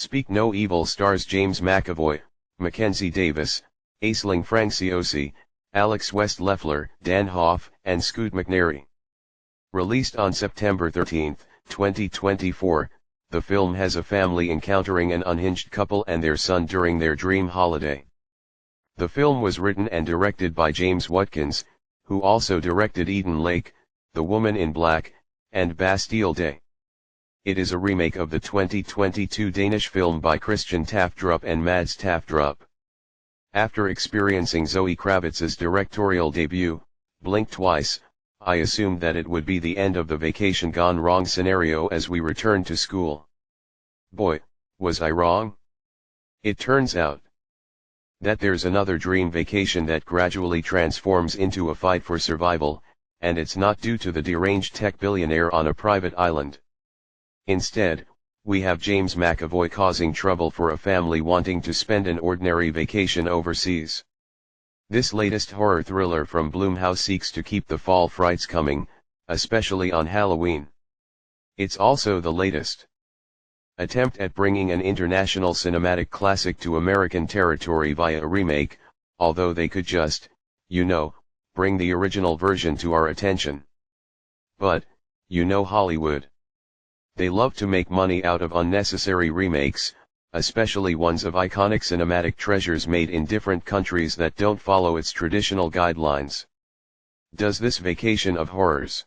Speak No Evil stars James McAvoy, Mackenzie Davis, Aisling Franciosi, Alex West Leffler, Dan Hoff, and Scoot McNairy. Released on September 13, 2024, the film has a family encountering an unhinged couple and their son during their dream holiday. The film was written and directed by James Watkins, who also directed Eden Lake, The Woman in Black, and Bastille Day. It is a remake of the 2022 Danish film by Christian Tafdrup and Mads Tafdrup. After experiencing Zoe Kravitz's directorial debut, Blink Twice, I assumed that it would be the end of the vacation gone wrong scenario as we returned to school. Boy, was I wrong? It turns out that there's another dream vacation that gradually transforms into a fight for survival, and it's not due to the deranged tech billionaire on a private island. Instead, we have James McAvoy causing trouble for a family wanting to spend an ordinary vacation overseas. This latest horror thriller from Blumhouse seeks to keep the fall frights coming, especially on Halloween. It's also the latest attempt at bringing an international cinematic classic to American territory via a remake, although they could just, bring the original version to our attention. But, Hollywood. They love to make money out of unnecessary remakes, especially ones of iconic cinematic treasures made in different countries that don't follow its traditional guidelines. Does this vacation of horrors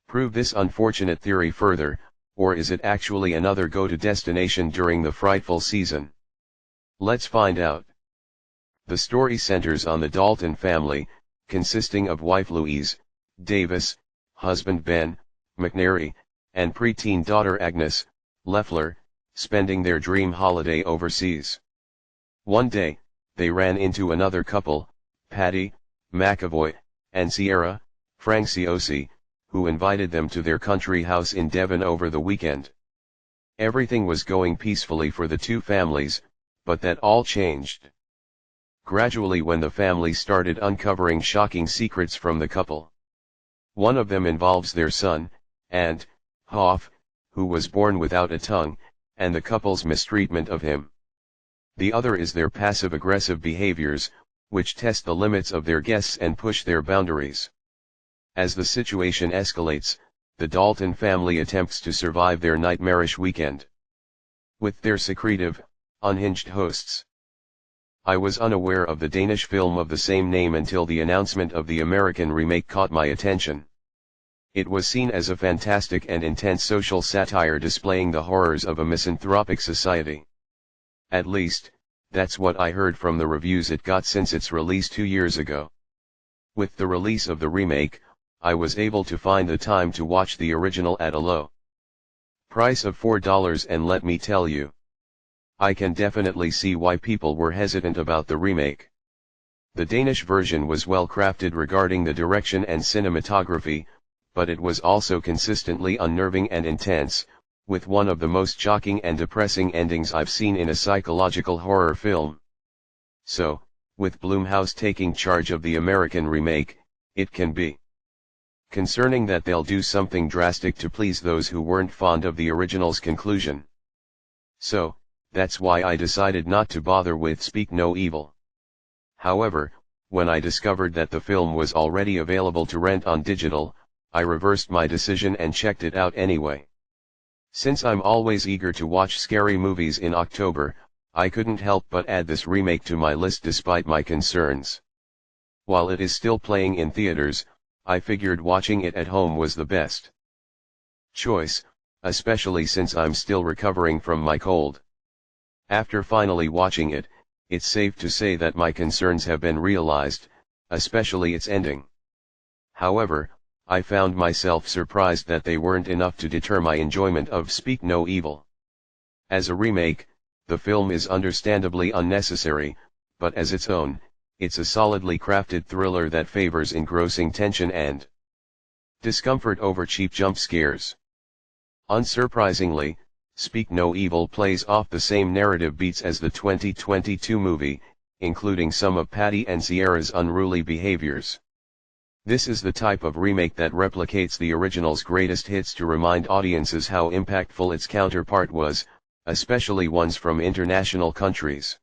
prove this unfortunate theory further, or is it actually another go-to destination during the frightful season? Let's find out. The story centers on the Dalton family, consisting of wife Louise Davis, husband Ben McNairy, and preteen daughter Agnes Leffler, spending their dream holiday overseas. One day, they ran into another couple, Patty McAvoy, and Sierra Franciosi, who invited them to their country house in Devon over the weekend. Everything was going peacefully for the two families, but that all changed gradually when the family started uncovering shocking secrets from the couple. One of them involves their son, and Hoff, who was born without a tongue, and the couple's mistreatment of him. The other is their passive-aggressive behaviors, which test the limits of their guests and push their boundaries. As the situation escalates, the Dalton family attempts to survive their nightmarish weekend with their secretive, unhinged hosts. I was unaware of the Danish film of the same name until the announcement of the American remake caught my attention. It was seen as a fantastic and intense social satire displaying the horrors of a misanthropic society. At least, that's what I heard from the reviews it got since its release 2 years ago. With the release of the remake, I was able to find the time to watch the original at a low price of $4, and let me tell you, I can definitely see why people were hesitant about the remake. The Danish version was well crafted regarding the direction and cinematography, but it was also consistently unnerving and intense, with one of the most shocking and depressing endings I've seen in a psychological horror film. So, with Blumhouse taking charge of the American remake, it can be concerning that they'll do something drastic to please those who weren't fond of the original's conclusion. So, that's why I decided not to bother with Speak No Evil. However, when I discovered that the film was already available to rent on digital, I reversed my decision and checked it out anyway. Since I'm always eager to watch scary movies in October, I couldn't help but add this remake to my list despite my concerns. While it is still playing in theaters, I figured watching it at home was the best choice, especially since I'm still recovering from my cold. After finally watching it, it's safe to say that my concerns have been realized, especially its ending. However, I found myself surprised that they weren't enough to deter my enjoyment of Speak No Evil. As a remake, the film is understandably unnecessary, but as its own, it's a solidly crafted thriller that favors engrossing tension and discomfort over cheap jump scares. Unsurprisingly, Speak No Evil plays off the same narrative beats as the 2022 movie, including some of Patty and Sierra's unruly behaviors. This is the type of remake that replicates the original's greatest hits to remind audiences how impactful its counterpart was, especially ones from international countries.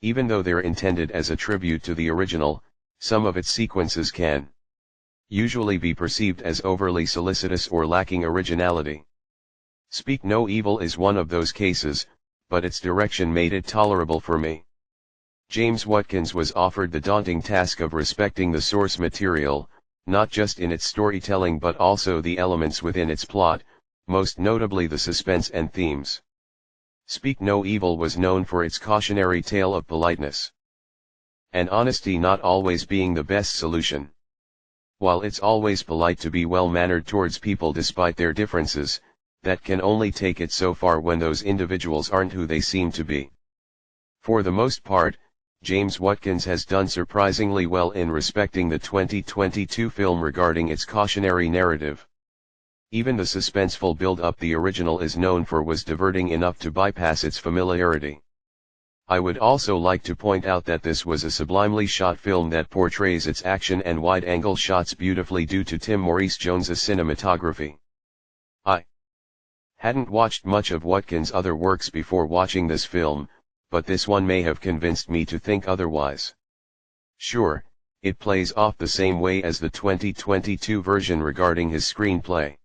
Even though they're intended as a tribute to the original, some of its sequences can usually be perceived as overly solicitous or lacking originality. Speak No Evil is one of those cases, but its direction made it tolerable for me. James Watkins was offered the daunting task of respecting the source material, not just in its storytelling but also the elements within its plot, most notably the suspense and themes. Speak No Evil was known for its cautionary tale of politeness and honesty not always being the best solution. While it's always polite to be well-mannered towards people despite their differences, that can only take it so far when those individuals aren't who they seem to be. For the most part, James Watkins has done surprisingly well in respecting the 2022 film regarding its cautionary narrative. Even the suspenseful build-up the original is known for was diverting enough to bypass its familiarity. I would also like to point out that this was a sublimely shot film that portrays its action and wide-angle shots beautifully due to Tim Maurice Jones's cinematography. I hadn't watched much of Watkins' other works before watching this film, but this one may have convinced me to think otherwise. Sure, it plays off the same way as the 2022 version regarding his screenplay.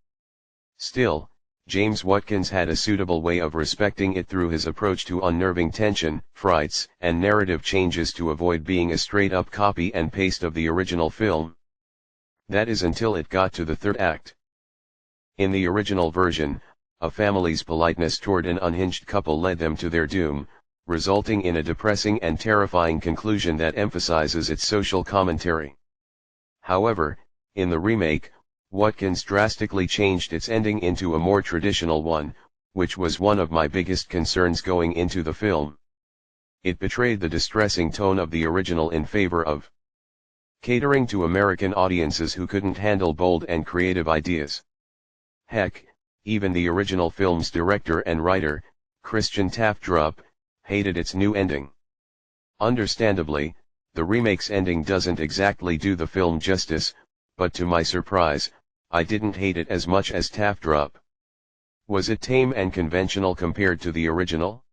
Still, James Watkins had a suitable way of respecting it through his approach to unnerving tension, frights, and narrative changes to avoid being a straight-up copy and paste of the original film. That is until it got to the third act. In the original version, a family's politeness toward an unhinged couple led them to their doom, resulting in a depressing and terrifying conclusion that emphasizes its social commentary. However, in the remake, Watkins drastically changed its ending into a more traditional one, which was one of my biggest concerns going into the film. It betrayed the distressing tone of the original in favor of catering to American audiences who couldn't handle bold and creative ideas. Heck, even the original film's director and writer, Christian Tafdrup, hated its new ending. Understandably, the remake's ending doesn't exactly do the film justice, but to my surprise, I didn't hate it as much as Tafdrup. Was it tame and conventional compared to the original?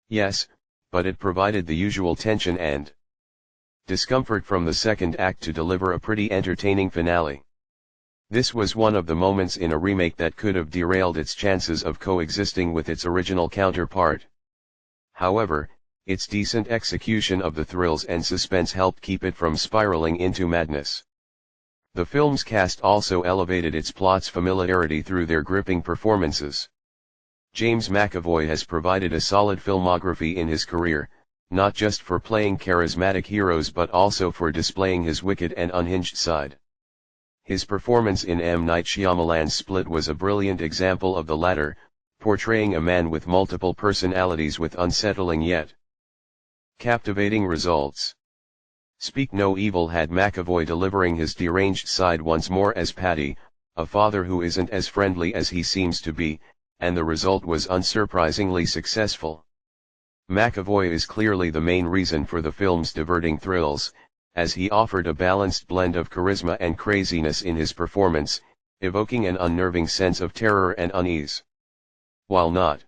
Yes, but it provided the usual tension and discomfort from the second act to deliver a pretty entertaining finale. This was one of the moments in a remake that could have derailed its chances of coexisting with its original counterpart. However, its decent execution of the thrills and suspense helped keep it from spiraling into madness. The film's cast also elevated its plot's familiarity through their gripping performances. James McAvoy has provided a solid filmography in his career, not just for playing charismatic heroes but also for displaying his wicked and unhinged side. His performance in M. Night Shyamalan's Split was a brilliant example of the latter, portraying a man with multiple personalities with unsettling yet captivating results. Speak No Evil had McAvoy delivering his deranged side once more as Paddy, a father who isn't as friendly as he seems to be, and the result was unsurprisingly successful. McAvoy is clearly the main reason for the film's diverting thrills, as he offered a balanced blend of charisma and craziness in his performance, evoking an unnerving sense of terror and unease. While not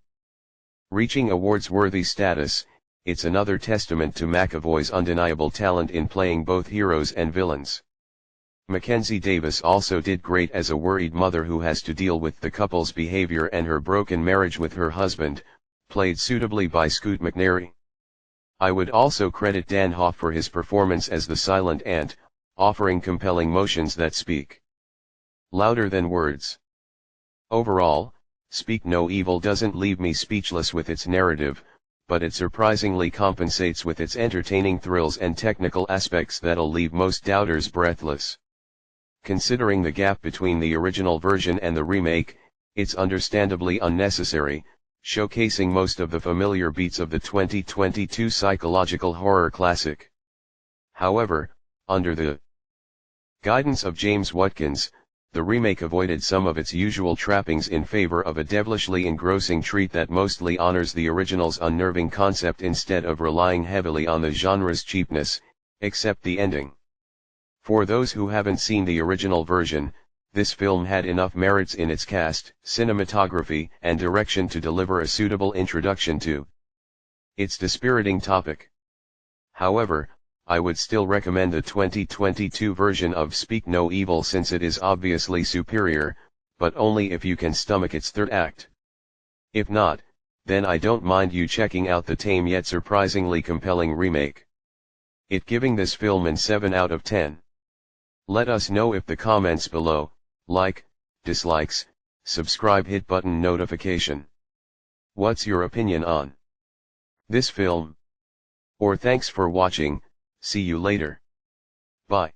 reaching awards-worthy status, it's another testament to McAvoy's undeniable talent in playing both heroes and villains. Mackenzie Davis also did great as a worried mother who has to deal with the couple's behavior and her broken marriage with her husband, played suitably by Scoot McNairy. I would also credit Dan Hoff for his performance as the silent aunt, offering compelling motions that speak louder than words. Overall, Speak No Evil doesn't leave me speechless with its narrative, but it surprisingly compensates with its entertaining thrills and technical aspects that'll leave most doubters breathless. Considering the gap between the original version and the remake, it's understandably unnecessary, showcasing most of the familiar beats of the 2022 psychological horror classic. However, under the guidance of James Watkins, the remake avoided some of its usual trappings in favor of a devilishly engrossing treat that mostly honors the original's unnerving concept instead of relying heavily on the genre's cheapness, except the ending. For those who haven't seen the original version, this film had enough merits in its cast, cinematography, and direction to deliver a suitable introduction to its dispiriting topic. However, I would still recommend the 2022 version of Speak No Evil since it is obviously superior, but only if you can stomach its third act. If not, then I don't mind you checking out the tame yet surprisingly compelling remake. It giving this film an 7 out of 10. Let us know if the comments below, like, dislikes, subscribe, hit button notification. What's your opinion on this film? Or thanks for watching, see you later. Bye.